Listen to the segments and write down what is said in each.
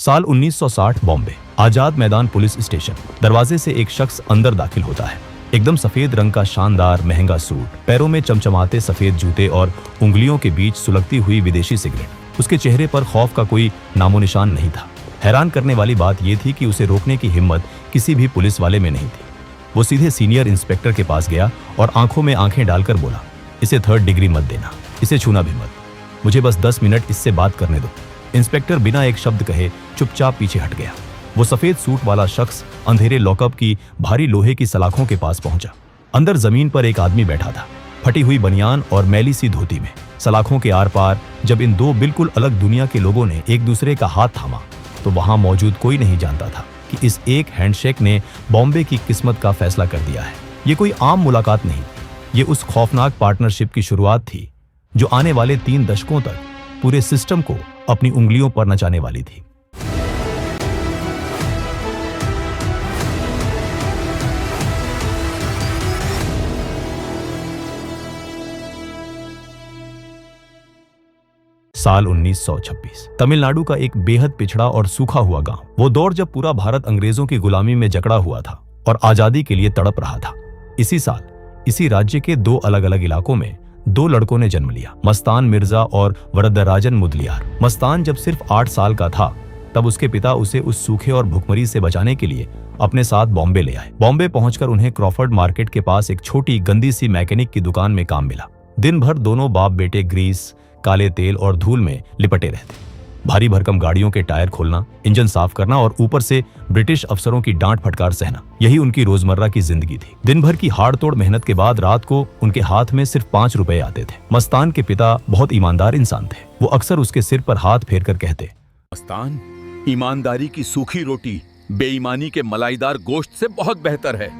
साल 1960 Bombay. Azad Maidan police station. दरवाजे से एक शख्स अंदर दाखिल होता है। एकदम सफेद रंग का शानदार महंगा सूट, पैरों में चमचमाते सफेद जूते और उंगलियों के बीच सुलगती हुई विदेशी सिगरेट। उसके चेहरे पर खौफ का कोई नामो निशान नहीं था। हैरान करने वाली बात यह थी कि उसे रोकने की हिम्मत किसी भी पुलिस वाले में नहीं थी। वो सीधे सीनियर इंस्पेक्टर के पास गया और आंखों में आंखें डालकर बोला, इसे 3rd डिग्री मत देना, इसे छूना भी मत, मुझे बस 10 मिनट इससे बात करने दो। इंस्पेक्टर बिना एक शब्द कहे चुपचाप पीछे हट गया। वो सफेद सूट वाला शख्स अंधेरे लॉकअप की भारी लोहे की सलाखों के पास पहुंचा। अंदर जमीन पर एक आदमी बैठा था, फटी हुई बनियान और मैली सी धोती में। सलाखों के आर पार जब इन दो बिल्कुल अलग दुनिया के लोगों ने एक दूसरे का हाथ थामा, तो वहां मौजूद कोई नहीं जानता था कि इस एक हैंडशेक ने बॉम्बे की किस्मत का फैसला कर दिया है। ये कोई आम मुलाकात नहीं, ये उस खौफनाक पार्टनरशिप की शुरुआत थी जो आने वाले 3 दशकों तक पूरे सिस्टम को अपनी उंगलियों पर नचाने वाली थी। साल 1926। तमिलनाडु का एक बेहद पिछड़ा और सूखा हुआ गांव। वो दौर जब पूरा भारत अंग्रेजों की गुलामी में जकड़ा हुआ था और आजादी के लिए तड़प रहा था। इसी साल इसी राज्य के 2 अलग अलग इलाकों में 2 लड़कों ने जन्म लिया, मस्तान मिर्जा और वरदराजन मुदलियार। मस्तान जब सिर्फ 8 साल का था तब उसके पिता उसे उस सूखे और भुखमरी से बचाने के लिए अपने साथ बॉम्बे ले आए। बॉम्बे पहुंचकर उन्हें क्रॉफर्ड मार्केट के पास एक छोटी गंदी सी मैकेनिक की दुकान में काम मिला। दिन भर दोनों बाप बेटे ग्रीस, काले तेल और धूल में लिपटे रहते। भारी भरकम गाड़ियों के टायर खोलना, इंजन साफ करना और ऊपर से ब्रिटिश अफसरों की डांट फटकार सहना, यही उनकी रोजमर्रा की जिंदगी थी। दिन भर की हाड़ तोड़ मेहनत के बाद रात को उनके हाथ में सिर्फ 5 रुपए आते थे। मस्तान के पिता बहुत ईमानदार इंसान थे। वो अक्सर उसके सिर पर हाथ फेर कर कहते, मस्तान, ईमानदारी की सूखी रोटी बेईमानी के मलाईदार गोश्त से बहुत बेहतर है।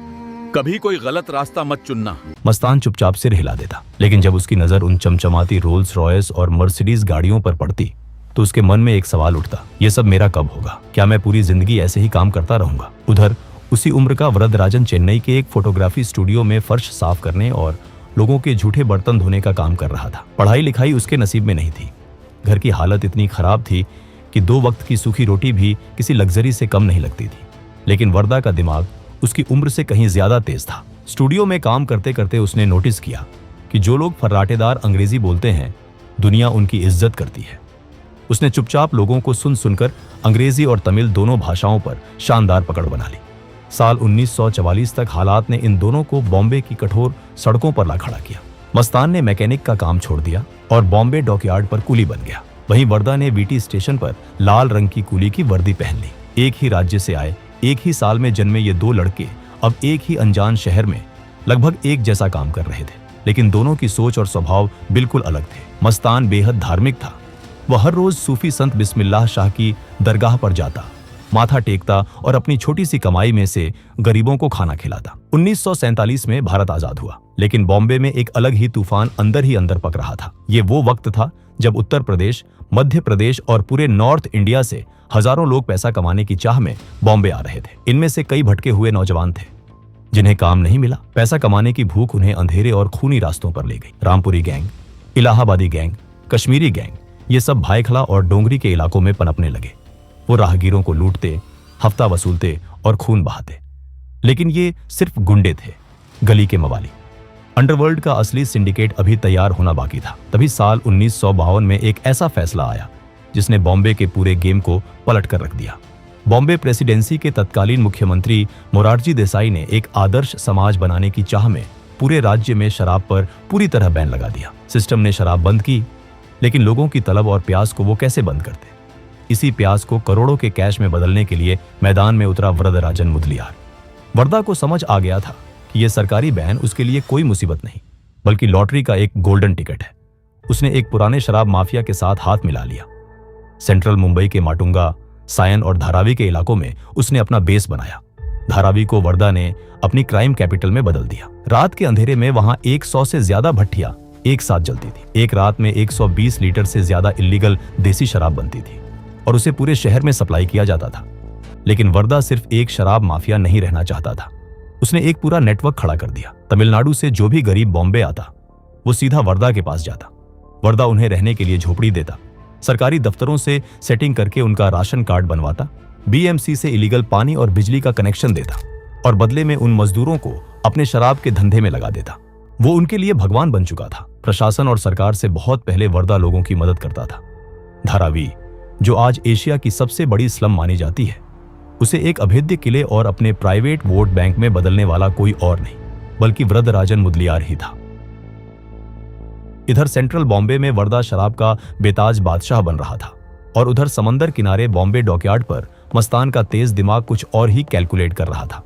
कभी कोई गलत रास्ता मत चुनना। मस्तान चुपचाप सिर हिला देता, लेकिन जब उसकी नजर उन चमचमाती रोल्स रॉयस और मर्सिडीज गाड़ियों पर पड़ती तो उसके मन में एक सवाल उठता, ये सब मेरा कब होगा? क्या मैं पूरी जिंदगी ऐसे ही काम करता रहूंगा? उधर उसी उम्र का वरदराजन चेन्नई के एक फोटोग्राफी स्टूडियो में फर्श साफ करने और लोगों के झूठे बर्तन धोने का काम कर रहा था। पढ़ाई लिखाई उसके नसीब में नहीं थी। घर की हालत इतनी खराब थी कि 2 वक्त की सूखी रोटी भी किसी लग्जरी से कम नहीं लगती थी। लेकिन वरदा का दिमाग उसकी उम्र से कहीं ज्यादा तेज था। स्टूडियो में काम करते करते उसने नोटिस किया कि जो लोग फर्राटेदार अंग्रेजी बोलते हैं, दुनिया उनकी इज्जत करती है। उसने चुपचाप लोगों को सुन सुनकर अंग्रेजी और तमिल दोनों भाषाओं पर शानदार पकड़ बना ली। साल 1944 तक हालात ने इन दोनों को बॉम्बे की कठोर सड़कों पर ला खड़ा किया। मस्तान ने मैकेनिक का काम छोड़ दिया और बॉम्बे डॉकयार्ड पर कूली बन गया। वहीं वरदा ने वीटी स्टेशन पर लाल रंग की कूली की वर्दी पहन ली। एक ही राज्य से आए, एक ही साल में जन्मे ये 2 लड़के अब एक ही अनजान शहर में लगभग एक जैसा काम कर रहे थे, लेकिन दोनों की सोच और स्वभाव बिल्कुल अलग थे। मस्तान बेहद धार्मिक था। वह हर रोज सूफी संत बिस्मिल्लाह शाह की दरगाह पर जाता, माथा टेकता और अपनी छोटी सी कमाई में से गरीबों को खाना खिलाता। 1947 में भारत आजाद हुआ, लेकिन बॉम्बे में एक अलग ही तूफान अंदर ही अंदर पक रहा था। ये वो वक्त था जब उत्तर प्रदेश, मध्य प्रदेश और पूरे नॉर्थ इंडिया से हजारों लोग पैसा कमाने की चाह में बॉम्बे आ रहे थे। इनमें से कई भटके हुए नौजवान थे जिन्हें काम नहीं मिला। पैसा कमाने की भूख उन्हें अंधेरे और खूनी रास्तों पर ले गई। रामपुरी गैंग, इलाहाबादी गैंग, कश्मीरी गैंग, ये सब भाईखला और डोंगरी के इलाकों में पनपने लगे। वो राहगीरों को लूटते, हफ्ता वसूलते और खून बहाते। लेकिन ये सिर्फ गुंडे थे, गली के मवाली। अंडरवर्ल्ड का असली सिंडिकेट अभी तैयार होना बाकी था। तभी साल 1952 में एक ऐसा फैसला आया जिसने बॉम्बे के पूरे गेम को पलट कर रख दिया। बॉम्बे प्रेसिडेंसी के तत्कालीन मुख्यमंत्री मोरारजी देसाई ने एक आदर्श समाज बनाने की चाह में पूरे राज्य में शराब पर पूरी तरह बैन लगा दिया। सिस्टम ने शराब बंद की, लेकिन लोगों की तलब और प्यास को वो कैसे बंद करते? इसी प्यास को करोड़ों के कैश में बदलने के लिए मैदान में उतरा वरदराजन मुदलियार। वरदा को समझ आ गया था कि यह सरकारी बैन उसके लिए कोई मुसीबत नहीं, बल्कि लॉटरी का एक गोल्डन टिकट है। उसने एक पुराने शराब माफिया के साथ हाथ मिला लिया। सेंट्रल मुंबई के माटुंगा, सायन और धारावी के इलाकों में उसने अपना बेस बनाया। धारावी को वरदा ने अपनी क्राइम कैपिटल में बदल दिया। रात के अंधेरे में वहां 100 से ज्यादा भट्टियां एक साथ जलती थी। एक रात में 120 लीटर से ज्यादा इल्लीगल देसी शराब बनती थी और उसे पूरे शहर में सप्लाई किया जाता था। लेकिन वरदा सिर्फ एक शराब माफिया नहीं रहना चाहता था। उसने एक पूरा नेटवर्क खड़ा कर दिया। तमिलनाडु से जो भी गरीब बॉम्बे आता, वो सीधा वरदा के पास जाता। वरदा उन्हें रहने के लिए झोपड़ी देता, सरकारी दफ्तरों से सेटिंग करके उनका राशन कार्ड बनवाता, बीएमसी से इलीगल पानी और बिजली का कनेक्शन देता और बदले में उन मजदूरों को अपने शराब के धंधे में लगा देता। वो उनके लिए भगवान बन चुका था। प्रशासन और सरकार से बहुत पहले वर्दा लोगों की मदद करता था। धारावी, जो आज एशिया की सबसे बड़ी स्लम मानी जाती है, उसे एक अभेद्य किले और अपने प्राइवेट वोट बैंक में बदलने वाला कोई और नहीं बल्कि वृद्धराजन मुदलियार ही था। इधर सेंट्रल बॉम्बे में वर्दा शराब का बेताज बादशाह बन रहा था और उधर समंदर किनारे बॉम्बे डॉकयार्ड पर मस्तान का तेज दिमाग कुछ और ही कैलकुलेट कर रहा था।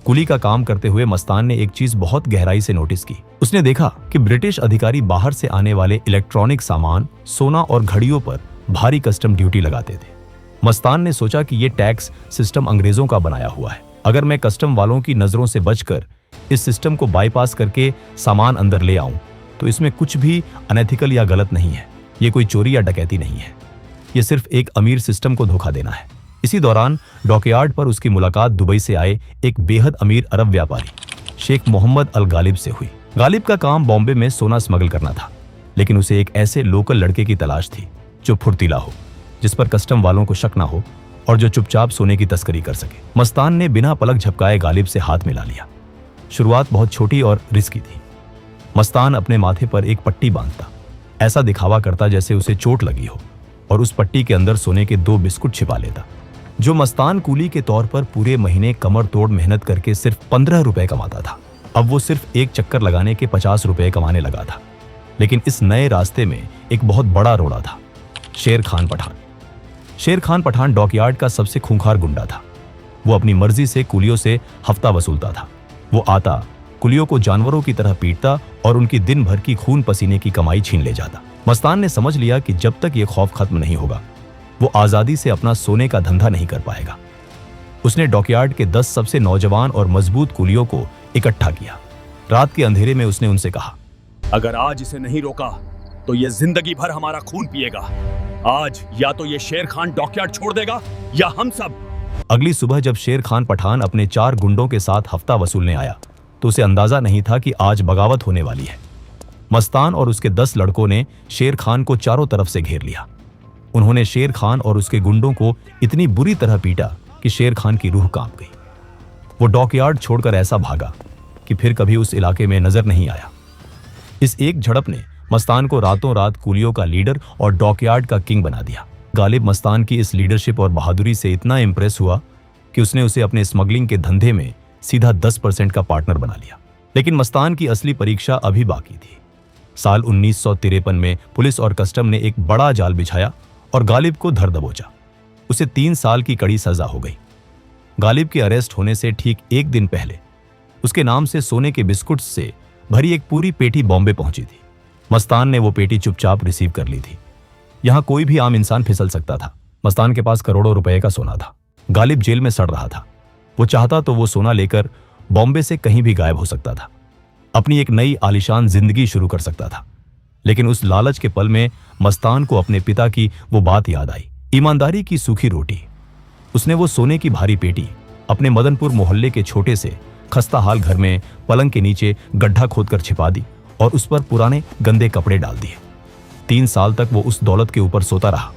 कुली का काम करते हुए मस्तान ने एक चीज बहुत गहराई से नोटिस की। उसने देखा कि ब्रिटिश अधिकारी बाहर से आने वाले इलेक्ट्रॉनिक सामान, सोना और घड़ियों पर भारी कस्टम ड्यूटी लगाते थे। मस्तान ने सोचा कि ये टैक्स सिस्टम अंग्रेजों का बनाया हुआ है। अगर मैं कस्टम वालों की नजरों से बचकर इस सिस्टम को बाईपास करके सामान अंदर ले आऊं तो इसमें कुछ भी अनएथिकल या गलत नहीं है। ये कोई चोरी या डकैती नहीं है, ये सिर्फ एक अमीर सिस्टम को धोखा देना है। इसी दौरान डॉकयार्ड पर उसकी मुलाकात दुबई से आए एक बेहद अमीर अरब व्यापारी शेख मोहम्मद अल गालिब से हुई। गालिब का काम बॉम्बे में सोना स्मगल करना था, लेकिन उसे एक ऐसे लोकल लड़के की तलाश थी जो फुर्तीला हो, जिस पर कस्टम वालों को शक ना हो और जो चुपचाप सोने की तस्करी कर सके। मस्तान ने बिना पलक झपकाए गालिब से हाथ मिला लिया। शुरुआत बहुत छोटी और रिस्की थी। मस्तान अपने माथे पर एक पट्टी बांधता, ऐसा दिखावा करता जैसे उसे चोट लगी हो, और उस पट्टी के अंदर सोने के 2 बिस्कुट छिपा लेता। जो मस्तान कूली के तौर पर पूरे महीने कमर तोड़ मेहनत करके सिर्फ 15 रुपए कमाता था, अब वो सिर्फ एक चक्कर लगाने के 50 रुपए कमाने लगा था। लेकिन इस नए रास्ते में एक बहुत बड़ा रोड़ा था, शेर खान पठान। शेर खान पठान डॉकयार्ड का सबसे खूंखार गुंडा था। वो अपनी मर्जी से कुलियों से हफ्ता वसूलता था। वो आता, कुलियों को जानवरों की तरह पीटता और उनकी दिन भर की खून पसीने की कमाई छीन ले जाता। मस्तान ने समझ लिया कि जब तक ये खौफ खत्म नहीं होगा, वो आजादी से अपना सोने का धंधा नहीं कर पाएगा। उसने डॉकयार्ड के 10 सबसे नौजवान और मजबूत कुलियों को इकट्ठा किया। रात के अंधेरे में उसने उनसे कहा, अगर आज इसे नहीं रोका तो ये जिंदगी भर हमारा खून पिएगा। आज या तो ये शेर खान डॉकयार्ड छोड़ देगा या हम सब। अगली सुबह जब शेर खान पठान अपने 4 गुंडों के साथ हफ्ता वसूलने आया तो उसे अंदाजा नहीं था कि आज बगावत होने वाली है। मस्तान और उसके 10 लड़कों ने शेर खान को चारों तरफ से घेर लिया। उन्होंने शेर खान और उसके गुंडों को इतनी बुरी तरह पीटा कि शेर खान की रूह कांप गई। वो डॉकयार्ड छोड़कर ऐसा भागा कि फिर कभी उस इलाके में नजर नहीं आया। इस एक झड़प ने मस्तान को रातों रात कुलियों का लीडर और डॉकयार्ड का किंग बना दिया। गालिब मस्तान की इस लीडरशिप और बहादुरी से इतना इंप्रेस हुआ कि उसने उसे अपने स्मगलिंग के धंधे में सीधा 10% का पार्टनर बना लिया। लेकिन मस्तान की असली परीक्षा अभी बाकी थी। साल 1953 में पुलिस और कस्टम ने एक बड़ा जाल बिछाया और गालिब को धर दबोचा। उसे 3 साल की कड़ी सजा हो गई। गालिब के अरेस्ट होने से ठीक एक दिन पहले उसके नाम से सोने के बिस्कुट से भरी एक पूरी पेटी बॉम्बे पहुंची थी। मस्तान ने वो पेटी चुपचाप रिसीव कर ली थी। यहां कोई भी आम इंसान फिसल सकता था। मस्तान के पास करोड़ों रुपए का सोना था। गालिब जेल में सड़ रहा था। वो चाहता तो वो सोना लेकर बॉम्बे से कहीं भी गायब हो सकता था, अपनी एक नई आलीशान जिंदगी शुरू कर सकता था। लेकिन उस लालच के पल में मस्तान को अपने पिता की वो बात याद आई, ईमानदारी की सूखी रोटी। उसने वो सोने की भारी पेटी अपने मदनपुर मोहल्ले के छोटे से खस्ता हाल घर में पलंग के नीचे गड्ढा खोदकर छिपा दी और उस पर पुराने गंदे कपड़े डाल दिए। 3 साल तक वो उस दौलत के ऊपर सोता रहा।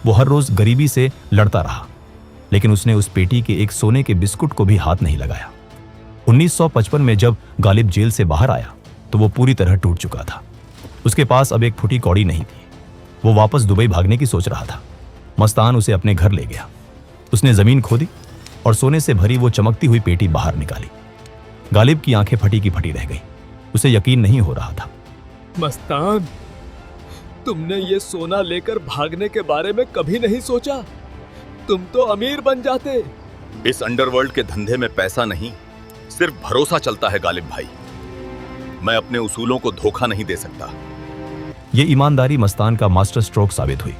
वो हर रोज गरीबी से लड़ता रहा, लेकिन उसने उस पेटी के एक सोने के बिस्कुट को भी हाथ नहीं लगाया। 1955 में जब गालिब जेल से बाहर आया तो वो पूरी तरह टूट चुका था। उसके पास अब एक फुटी कौड़ी नहीं थी। वो वापस दुबई भागने की सोच रहा था। मस्तान उसे अपने घर ले गया। उसने जमीन खोदी और सोने से भरी वो चमकती हुई पेटी बाहर निकाली। गालिब की आंखें फटी की फटी रह गई। उसे यकीन नहीं हो रहा था। मस्तान, तुमने ये सोना लेकर भागने के बारे में कभी नहीं सोचा? तुम तो अमीर बन जाते। इस अंडरवर्ल्ड के धंधे में पैसा नहीं, सिर्फ भरोसा चलता है गालिब भाई। मैं अपने उसूलों को धोखा नहीं दे सकता। ये ईमानदारी मस्तान का मास्टर स्ट्रोक साबित हुई।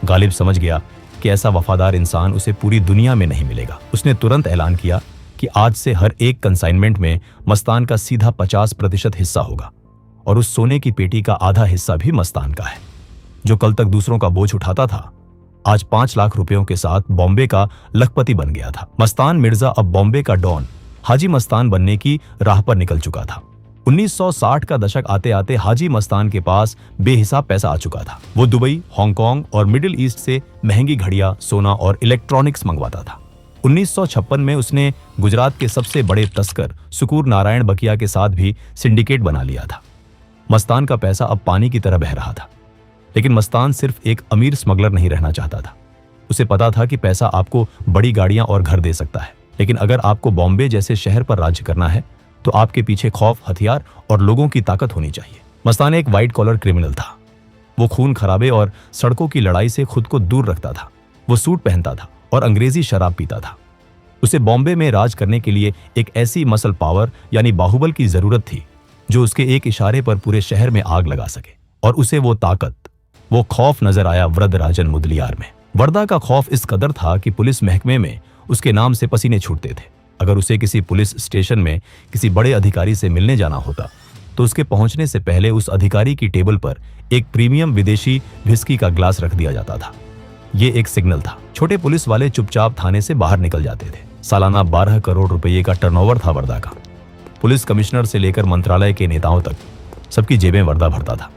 गालिब समझ गया कि ऐसा वफादार इंसान उसे पूरी दुनिया में नहीं मिलेगा। उसने तुरंत ऐलान किया कि आज से हर एक कंसाइनमेंट में मस्तान का सीधा 50% हिस्सा होगा और उस सोने की पेटी का आधा हिस्सा भी मस्तान का है। जो कल तक दूसरों का बोझ उठाता था, आज 5 लाख रुपयों के साथ बॉम्बे का लखपति बन गया था। मस्तान मिर्जा अब बॉम्बे का डॉन हाजी मस्तान बनने की राह पर निकल चुका था। 1960 का दशक आते आते हाजी मस्तान के पास बेहिसाब पैसा आ चुका था। वो दुबई, हांगकांग और मिडिल ईस्ट से महंगी घड़ियां, सोना और इलेक्ट्रॉनिक्स मंगवाता था। 1956 में उसने गुजरात के सबसे बड़े तस्कर सुकूर नारायण बकिया के साथ भी सिंडिकेट बना लिया था। मस्तान का पैसा अब पानी की तरह बह रहा था, लेकिन मस्तान सिर्फ एक अमीर स्मगलर नहीं रहना चाहता था। उसे पता था कि पैसा आपको बड़ी गाड़ियां और घर दे सकता है, लेकिन अगर आपको बॉम्बे जैसे शहर पर राज्य करना है तो आपके पीछे खौफ, हथियार और लोगों की ताकत होनी चाहिए। मस्तान एक व्हाइट कॉलर क्रिमिनल था। वो खून खराबे और सड़कों की लड़ाई से खुद को दूर रखता था। वो सूट पहनता था और अंग्रेजी शराब पीता था। उसे बॉम्बे में राज करने के लिए एक ऐसी मसल पावर यानी बाहुबल की जरूरत थी जो उसके एक इशारे पर पूरे शहर में आग लगा सके। और उसे वो ताकत, वो खौफ नजर आया वरदराजन मुदलियार में। वर्दा का खौफ इस कदर था कि पुलिस महकमे में उसके नाम से पसीने छूटते थे। अगर उसे किसी पुलिस स्टेशन में किसी बड़े अधिकारी से मिलने जाना होता तो उसके पहुंचने से पहले उस अधिकारी की टेबल पर एक प्रीमियम विदेशी व्हिस्की का ग्लास रख दिया जाता था। ये एक सिग्नल था। छोटे पुलिस वाले चुपचाप थाने से बाहर निकल जाते थे। सालाना 12 करोड़ रुपये का टर्नओवर था वर्दा का। पुलिस कमिश्नर से लेकर मंत्रालय के नेताओं तक सबकी जेबें वर्दा भरता था।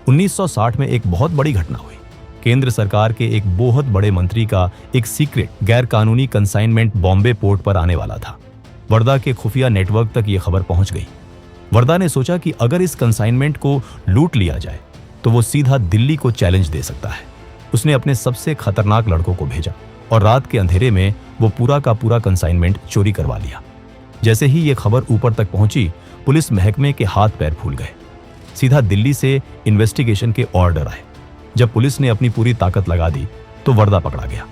1960 में एक बहुत बड़ी घटना हुई। केंद्र सरकार के एक बहुत बड़े मंत्री का एक सीक्रेट गैर कानूनी कंसाइनमेंट बॉम्बे पोर्ट पर आने वाला था। वर्दा के खुफिया नेटवर्क तक यह खबर पहुंच गई। वर्दा ने सोचा कि अगर इस कंसाइनमेंट को लूट लिया जाए तो वो सीधा दिल्ली को चैलेंज दे सकता है। उसने अपने सबसे खतरनाक लड़कों को भेजा और रात के अंधेरे में वो पूरा का पूरा कंसाइनमेंट चोरी करवा लिया। जैसे ही ये खबर ऊपर तक पहुंची, पुलिस महकमे के हाथ पैर फूल गए। सीधा दिल्ली से इन्वेस्टिगेशन के ऑर्डर आए। जब पुलिस ने अपनी पूरी ताकत लगा दी तो वर्दा पकड़ा गया।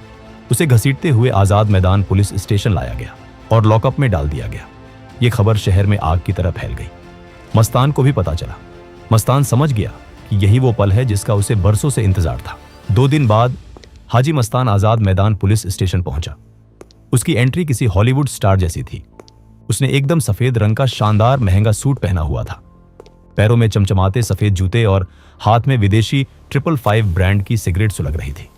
उसे घसीटते हुए आजाद मैदान पुलिस स्टेशन लाया गया और लॉकअप में डाल दिया गया। ये खबर शहर में आग की तरह फैल गई। मस्तान को भी पता चला। मस्तान समझ गया कि यही वो पल है जिसका उसे बरसों से इंतजार था। 2 दिन बाद हाजी मस्तान आजाद मैदान पुलिस स्टेशन पहुंचा। उसकी एंट्री किसी हॉलीवुड स्टार जैसी थी। उसने एकदम सफेद रंग का शानदार महंगा सूट पहना हुआ था। पैरों में चमचमाते सफेद जूते और हाथ में विदेशी 555 ब्रांड की सिगरेट सुलग रही थी।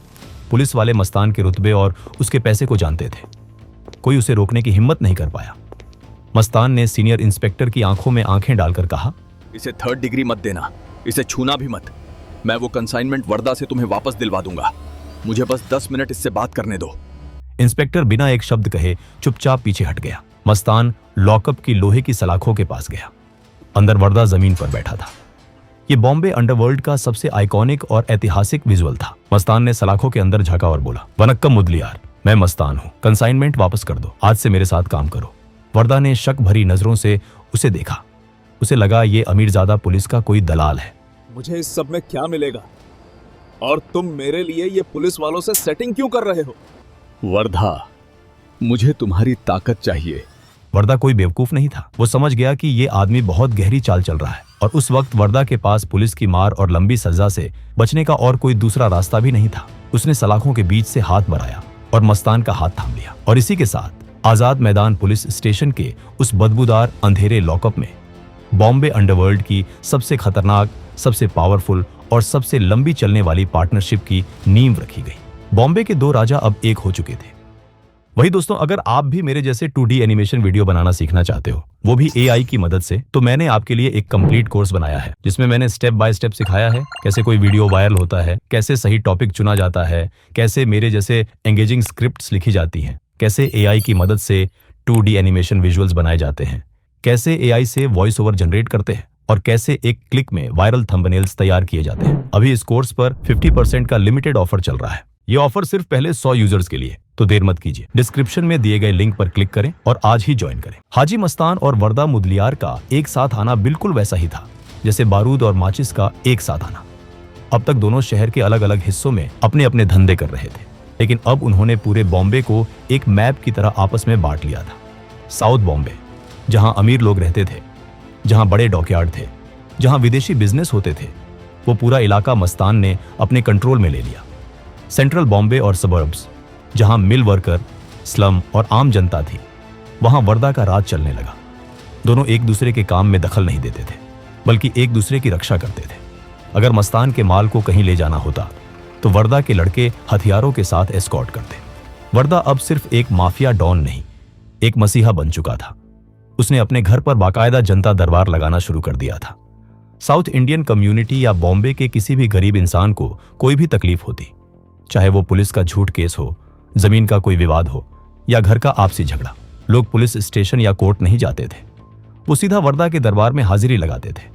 पुलिस वाले मस्तान के रुतबे और उसके पैसे को जानते थे। कोई उसे रोकने की हिम्मत नहीं कर पाया। मस्तान ने सीनियर इंस्पेक्टर की आंखों में आंखें डालकर कहा, इसे 3rd डिग्री मत देना, इसे छूना भी मत। मैं वो कंसाइनमेंट वर्दा से तुम्हें वापस दिलवा दूंगा। मुझे बस 10 मिनट इससे बात करने दो। इंस्पेक्टर बिना एक शब्द कहे चुपचाप पीछे हट गया। मस्तान लॉकअप की लोहे की सलाखों के पास गया। अंदर वर्दा जमीन पर बैठा था। ये बॉम्बे अंडरवर्ल्ड का सबसे आइकॉनिक और ऐतिहासिक विजुअल था। मस्तान ने सलाखों के अंदर झांका और बोला, वनक्कम मुदलियार, मैं मस्तान हूँ। कंसाइनमेंट वापस कर दो। आज से मेरे साथ काम करो। वर्दा ने शक भरी नजरों से उसे देखा। उसे लगा ये अमीरजादा पुलिस का कोई दलाल है। मुझे इस सब में क्या मिलेगा? और तुम मेरे लिए ये पुलिस वालों से सेटिंग क्यों कर रहे हो? वर्धा, मुझे तुम्हारी ताकत चाहिए। वर्दा कोई बेवकूफ नहीं था। वो समझ गया कि ये आदमी बहुत गहरी चाल चल रहा है और उस वक्त वर्दा के पास पुलिस की मार और लंबी सजा से बचने का और कोई दूसरा रास्ता भी नहीं था। उसने सलाखों के बीच से हाथ बढ़ाया और मस्तान का हाथ थाम लिया। और इसी के साथ आजाद मैदान पुलिस स्टेशन के उस बदबूदार अंधेरे लॉकअप में बॉम्बे अंडरवर्ल्ड की सबसे खतरनाक, सबसे पावरफुल और सबसे लंबी चलने वाली पार्टनरशिप की नींव रखी गई। बॉम्बे के 2 राजा अब एक हो चुके थे। वही दोस्तों, अगर आप भी मेरे जैसे 2D एनिमेशन वीडियो बनाना सीखना चाहते हो, वो भी AI की मदद से, तो मैंने आपके लिए एक कंप्लीट कोर्स बनाया है जिसमें मैंने स्टेप बाय स्टेप सिखाया है कैसे कोई वीडियो वायरल होता है, कैसे सही टॉपिक चुना जाता है, कैसे मेरे जैसे एंगेजिंग स्क्रिप्ट्स लिखी जाती हैं, कैसे AI की मदद से 2D एनिमेशन विजुअल्स बनाए जाते हैं, कैसे AI से वॉइस ओवर जनरेट करते हैं और कैसे एक क्लिक में वायरल थंबनेल्स तैयार किए जाते हैं। अभी इस कोर्स पर 50% का लिमिटेड ऑफर चल रहा है। ये ऑफर सिर्फ पहले 100 यूजर्स के लिए, तो देर मत कीजिए। डिस्क्रिप्शन में दिए गए लिंक पर क्लिक करें और आज ही ज्वाइन करें। हाजी मस्तान और वर्दा मुदलियार का एक साथ आना बिल्कुल वैसा ही था जैसे बारूद और माचिस का एक साथ आना। अब तक दोनों शहर के अलग अलग हिस्सों में अपने अपने धंधे कर रहे थे, लेकिन अब उन्होंने पूरे बॉम्बे को एक मैप की तरह आपस में बांट लिया था। साउथ बॉम्बे, जहां अमीर लोग रहते थे, जहां बड़े डॉकयार्ड थे, जहां विदेशी बिजनेस होते थे, वो पूरा इलाका मस्तान ने अपने कंट्रोल में ले लिया। सेंट्रल बॉम्बे और सबर्ब्स, जहां मिल वर्कर, स्लम और आम जनता थी, वहां वर्दा का राज चलने लगा। दोनों एक दूसरे के काम में दखल नहीं देते थे, बल्कि एक दूसरे की रक्षा करते थे। अगर मस्तान के माल को कहीं ले जाना होता तो वर्दा के लड़के हथियारों के साथ एस्कॉर्ट करते। वर्दा अब सिर्फ एक माफिया डॉन नहीं, एक मसीहा बन चुका था। उसने अपने घर पर बाकायदा जनता दरबार लगाना शुरू कर दिया था। साउथ इंडियन कम्युनिटी या बॉम्बे के किसी भी गरीब इंसान को कोई भी तकलीफ होती, चाहे वो पुलिस का झूठ केस हो, जमीन का कोई विवाद हो या घर का आपसी झगड़ा, लोग पुलिस स्टेशन या कोर्ट नहीं जाते थे। वो सीधा वर्दा के दरबार में हाजिरी लगाते थे।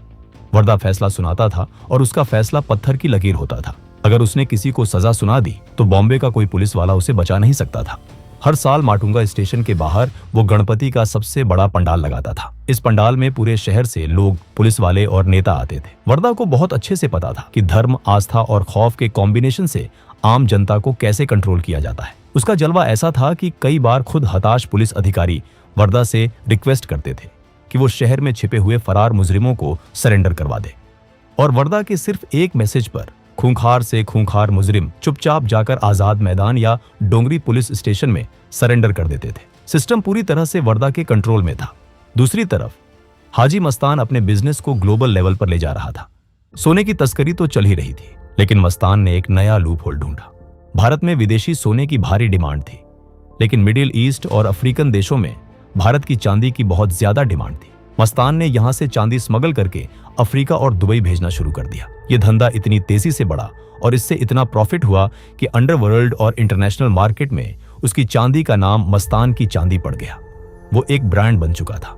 वर्दा फैसला सुनाता था और उसका फैसला पत्थर की लकीर होता था। अगर उसने किसी को सजा सुना दी तो बॉम्बे का कोई पुलिस वाला उसे बचा नहीं सकता था। हर साल माटुंगा स्टेशन के बाहर वो गणपति का सबसे बड़ा पंडाल लगाता था। इस पंडाल में पूरे शहर से लोग, पुलिस वाले और नेता आते थे। वर्दा को बहुत अच्छे से पता था कि धर्म, आस्था और खौफ के कॉम्बिनेशन से आम जनता को कैसे कंट्रोल किया जाता है। उसका जलवा ऐसा था कि कई बार खुद हताश पुलिस अधिकारी वर्दा से रिक्वेस्ट करते थे कि वो शहर में छिपे हुए फरार मुजरिमों को सरेंडर करवा दे, और वर्दा के सिर्फ एक मैसेज पर खूंखार से खूंखार मुजरिम चुपचाप जाकर आजाद मैदान या डोंगरी पुलिस स्टेशन में सरेंडर कर देते थे। सिस्टम पूरी तरह से वर्दा के कंट्रोल में था। दूसरी तरफ हाजी मस्तान अपने बिजनेस को ग्लोबल लेवल पर ले जा रहा था। सोने की तस्करी तो चल ही रही थी, लेकिन मस्तान ने एक नया लूप होल ढूंढा। भारत में विदेशी सोने की भारी डिमांड थी, लेकिन मिडिल ईस्ट और अफ्रीकन देशों में भारत की चांदी की बहुत ज्यादा डिमांड थी। मस्तान ने यहां से चांदी स्मगल करके अफ्रीका और दुबई भेजना शुरू कर दिया। यह धंधा इतनी तेजी से बढ़ा और इससे इतना प्रॉफिट हुआ कि अंडरवर्ल्ड और इंटरनेशनल मार्केट में उसकी चांदी का नाम मस्तान की चांदी पड़ गया। वो एक ब्रांड बन चुका था।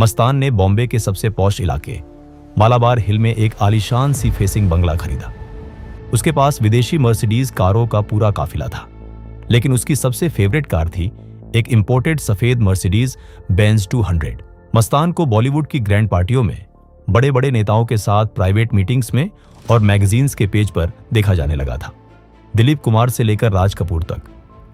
मस्तान ने बॉम्बे के सबसे पॉश इलाके मालाबार हिल में एक आलीशान सी फेसिंग बंगला खरीदा। उसके पास विदेशी मर्सिडीज कारों का पूरा काफिला था, लेकिन उसकी सबसे फेवरेट कार थी एक इंपोर्टेड सफेद मर्सिडीज बेंज 200। मस्तान को बॉलीवुड की ग्रैंड पार्टियों में, बड़े बड़े नेताओं के साथ प्राइवेट मीटिंग्स में और मैगजीन्स के पेज पर देखा जाने लगा था। दिलीप कुमार से लेकर राज कपूर तक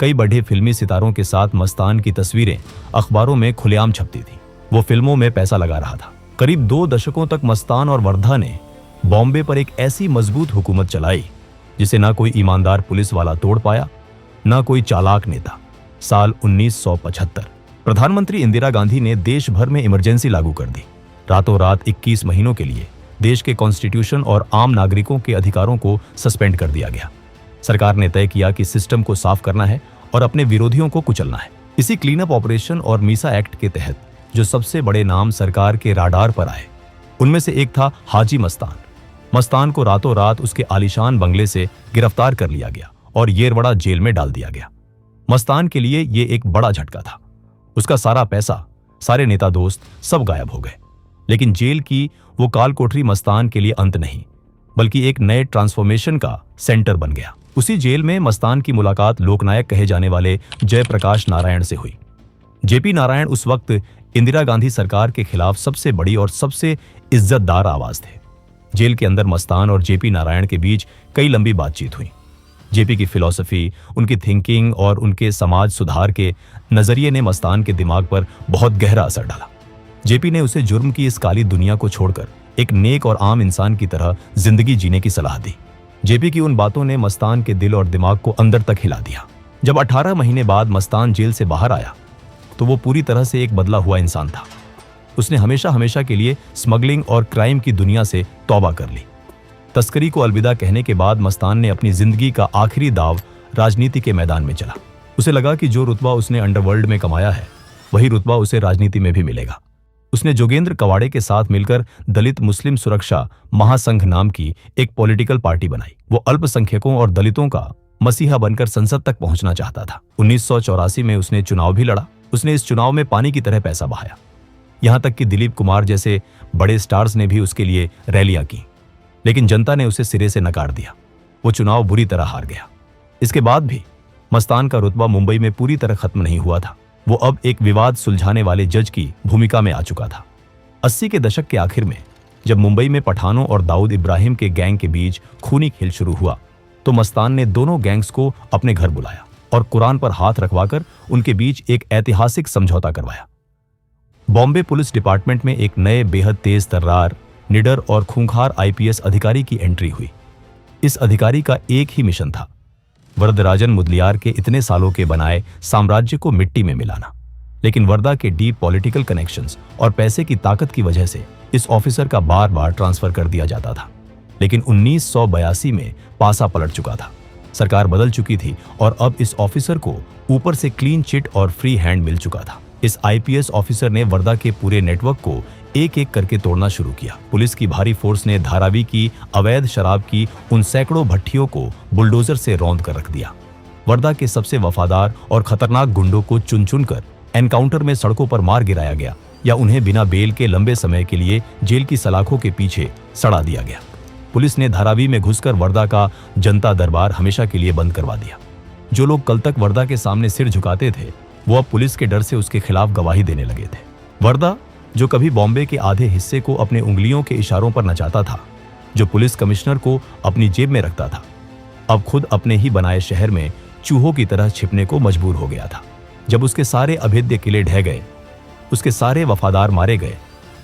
कई बड़े फिल्मी सितारों के साथ मस्तान की तस्वीरें अखबारों में खुलेआम छपती थी। वो फिल्मों में पैसा लगा रहा था। करीब 2 दशकों तक मस्तान और वर्धा ने बॉम्बे पर एक ऐसी मजबूत हुकूमत चलाई जिसे ना कोई ईमानदार पुलिस वाला तोड़ पाया, ना कोई चालाक नेता। साल 1975 प्रधानमंत्री इंदिरा गांधी ने देश भर में इमरजेंसी लागू कर दी। रातों रात 21 महीनों के लिए देश के कॉन्स्टिट्यूशन और आम नागरिकों के अधिकारों को सस्पेंड कर दिया गया। सरकार ने तय किया कि सिस्टम को साफ करना है और अपने विरोधियों को कुचलना है। इसी क्लीन अप ऑपरेशन और मीसा एक्ट के तहत जो सबसे बड़े नाम सरकार के राडार पर आए, उनमें से एक था हाजी मस्तान। मस्तान को रातों रात उसके आलीशान बंगले से गिरफ्तार कर लिया गया और येरवड़ा जेल में डाल दिया गया। मस्तान के लिए यह एक बड़ा झटका था। उसका सारा पैसा, सारे नेता दोस्त सब गायब हो गए। लेकिन जेल की वो काल कोठरी मस्तान के लिए अंत नहीं, बल्कि एक नए ट्रांसफॉर्मेशन का सेंटर बन गया। उसी जेल में मस्तान की मुलाकात लोकनायक कहे जाने वाले जयप्रकाश नारायण से हुई। जेपी नारायण उस वक्त इंदिरा गांधी सरकार के खिलाफ सबसे बड़ी और सबसे इज्जतदार आवाज थे। जेल के अंदर मस्तान और जेपी नारायण के बीच कई लंबी बातचीत हुई। जेपी की फिलॉसफी, उनकी थिंकिंग और उनके समाज सुधार के नजरिए ने मस्तान के दिमाग पर बहुत गहरा असर डाला। जेपी ने उसे जुर्म की इस काली दुनिया को छोड़कर एक नेक और आम इंसान की तरह जिंदगी जीने की सलाह दी। जेपी की उन बातों ने मस्तान के दिल और दिमाग को अंदर तक हिला दिया। जब 18 महीने बाद मस्तान जेल से बाहर आया तो वो पूरी तरह से एक बदला हुआ इंसान था। उसने हमेशा हमेशा के लिए स्मगलिंग और क्राइम की दुनिया से तौबा कर ली। तस्करी को अलविदा कहने के बाद मस्तान ने अपनी जिंदगी का आखिरी दाव राजनीति के मैदान में चला। उसे लगा कि जो रुतबा उसने अंडरवर्ल्ड में कमाया है, वही रुतबा उसे राजनीति में भी मिलेगा। उसने जोगेंद्र कवाड़े के साथ मिलकर दलित मुस्लिम सुरक्षा महासंघ नाम की एक पॉलिटिकल पार्टी बनाई। वो अल्पसंख्यकों और दलितों का मसीहा बनकर संसद तक पहुंचना चाहता था। 1984 में उसने चुनाव भी लड़ा। उसने इस चुनाव में पानी की तरह पैसा बहाया। यहां तक कि दिलीप कुमार जैसे बड़े स्टार्स ने भी उसके लिए रैलियां की, लेकिन जनता ने उसे सिरे से नकार दिया। वो चुनाव बुरी तरह हार गया। इसके बाद भी मस्तान का रुतबा मुंबई में पूरी तरह खत्म नहीं हुआ था। वो अब एक विवाद सुलझाने वाले जज की भूमिका में आ चुका था। 80 के दशक के आखिर में जब मुंबई में पठानों और दाऊद इब्राहिम के गैंग के बीच खूनी खेल शुरू हुआ, तो मस्तान ने दोनों गैंग्स को अपने घर बुलाया और कुरान पर हाथ रखवाकर उनके बीच एक ऐतिहासिक समझौता करवाया। बॉम्बे पुलिस डिपार्टमेंट में एक नए बेहद तेज तर्रार, निडर और खूंखार आईपीएस अधिकारी की एंट्री हुई। इस अधिकारी का एक ही मिशन था, वरदराजन मुदलियार के इतने सालों के बनाए साम्राज्य को मिट्टी में मिलाना। लेकिन वर्दा के डीप पॉलिटिकल कनेक्शंस और पैसे की ताकत की वजह से इस ऑफिसर का बार बार ट्रांसफर कर दिया जाता था। लेकिन 1982 में पासा पलट चुका था। सरकार बदल चुकी थी और अब इस ऑफिसर को ऊपर से क्लीन चिट और फ्री हैंड मिल चुका था। इस आईपीएस ऑफिसर ने वर्दा के पूरे नेटवर्क को एक एक करके तोड़ना शुरू किया। पुलिस की भारी फोर्स ने धारावी की अवैध शराब की उन सैकड़ों भट्टियों को बुलडोजर से रौंद कर रख दिया। वर्दा के सबसे वफादार और खतरनाक गुंडों को चुन चुन कर एनकाउंटर में सड़कों पर मार गिराया गया या उन्हें बिना बेल के लंबे समय के लिए जेल की सलाखों के पीछे सड़ा दिया गया। पुलिस ने धारावी में घुसकर वर्दा का जनता दरबार हमेशा के लिए बंद करवा दिया। जो लोग कल तक वर्दा के सामने सिर झुकाते थे वो अब पुलिस के डर से उसके खिलाफ गवाही देने लगे थे। वर्दा, जो कभी बॉम्बे के आधे हिस्से को अपने उंगलियों के इशारों पर नचाता था, जो पुलिस कमिश्नर को अपनी जेब में रखता था, अब खुद अपने ही बनाए शहर में चूहों की तरह छिपने को मजबूर हो गया था। जब उसके सारे अभेद्य किले ढह गए, उसके सारे वफादार मारे गए,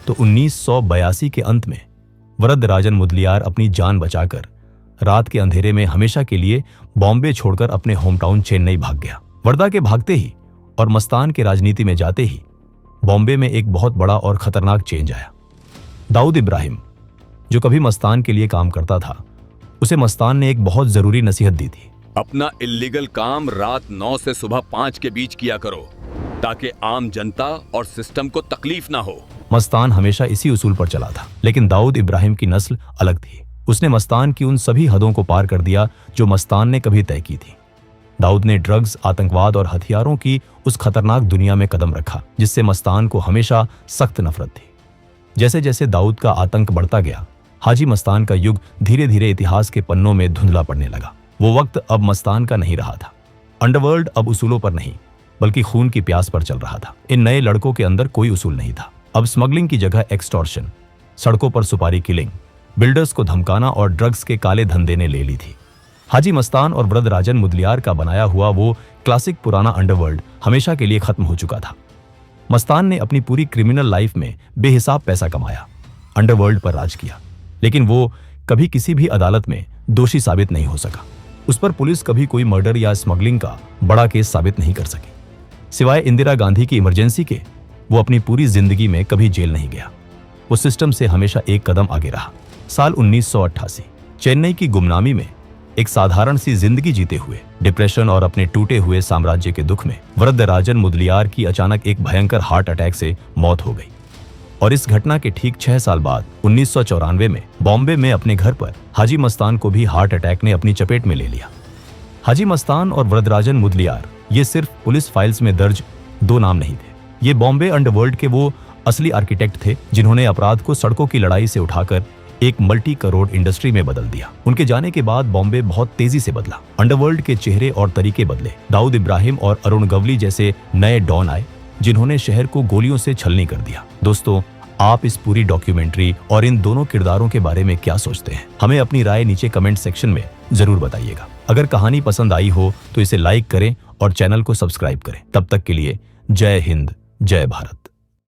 तो 1982 के अंत में वरदराजन मुदलियार अपनी जान बचाकर रात के अंधेरे में हमेशा के लिए बॉम्बे छोड़कर अपने होम टाउन चेन्नई भाग गया। वर्दा के भागते ही और मस्तान के राजनीति में जाते ही बॉम्बे में एक बहुत बड़ा और खतरनाक चेंज आया। दाऊद इब्राहिम, जो कभी मस्तान के लिए काम करता था, उसे मस्तान ने एक बहुत जरूरी नसीहत दी थी। अपना इल्लीगल काम रात 9 से सुबह 5 के बीच किया करो ताकि आम जनता और सिस्टम को तकलीफ ना हो। मस्तान हमेशा इसी उसूल पर चला था, लेकिन दाऊद इब्राहिम की नस्ल अलग थी। उसने मस्तान की उन सभी हदों को पार कर दिया जो मस्तान ने कभी तय की थी। दाऊद ने ड्रग्स, आतंकवाद और हथियारों की उस खतरनाक दुनिया में कदम रखा जिससे मस्तान को हमेशा सख्त नफरत थी। जैसे जैसे दाऊद का आतंक बढ़ता गया, हाजी मस्तान का युग धीरे धीरे इतिहास के पन्नों में धुंधला पड़ने लगा। वो वक्त अब मस्तान का नहीं रहा था। अंडरवर्ल्ड अब उसूलों पर नहीं बल्कि खून की प्यास पर चल रहा था। इन नए लड़कों के अंदर कोई उसूल नहीं था। अब स्मगलिंग की जगह एक्सटॉर्शन, सड़कों पर सुपारी किलिंग, बिल्डर्स को धमकाना और ड्रग्स के काले धंधे ने ले ली थी। हाजी मस्तान और वरदराजन मुदलियार का बनाया हुआ वो क्लासिक पुराना अंडरवर्ल्ड हमेशा के लिए खत्म हो चुका था। मस्तान ने अपनी पूरी क्रिमिनल लाइफ में बेहिसाब पैसा कमाया, अंडरवर्ल्ड पर राज किया, लेकिन वो कभी किसी भी अदालत में दोषी साबित नहीं हो सका। उस पर पुलिस कभी कोई मर्डर या स्मगलिंग का बड़ा केस साबित नहीं कर सकी। सिवाय इंदिरा गांधी की इमरजेंसी के वो अपनी पूरी जिंदगी में कभी जेल नहीं गया। वो सिस्टम से हमेशा एक कदम आगे रहा। साल 1988 चेन्नई की गुमनामी में एक साधारण सी जिंदगी जीते हुए, डिप्रेशन और अपने टूटे हुए साम्राज्य के दुख में वरदराजन मुदलियार की अचानक एक भयंकर हार्ट अटैक से मौत हो गई। और इस घटना के ठीक 6 साल बाद 1994 में बॉम्बे में अपने घर पर हाजी मस्तान को भी हार्ट अटैक ने अपनी चपेट में ले लिया। हाजी मस्तान और वरदराजन मुदलियार ये सिर्फ पुलिस फाइल्स में दर्ज 2 नाम नहीं थे। ये बॉम्बे अंडरवर्ल्ड के वो असली आर्किटेक्ट थे जिन्होंने अपराध को सड़कों की लड़ाई से उठाकर एक मल्टी करोड़ इंडस्ट्री में बदल दिया। उनके जाने के बाद बॉम्बे बहुत तेजी से बदला। अंडरवर्ल्ड के चेहरे और तरीके बदले। दाऊद इब्राहिम और अरुण गवली जैसे नए डॉन आए जिन्होंने शहर को गोलियों से छलनी कर दिया। दोस्तों, आप इस पूरी डॉक्यूमेंट्री और इन दोनों किरदारों के बारे में क्या सोचते हैं? हमें अपनी राय नीचे कमेंट सेक्शन में जरूर बताइएगा। अगर कहानी पसंद आई हो तो इसे लाइक करें और चैनल को सब्सक्राइब करें। तब तक के लिए जय हिंद, जय भारत।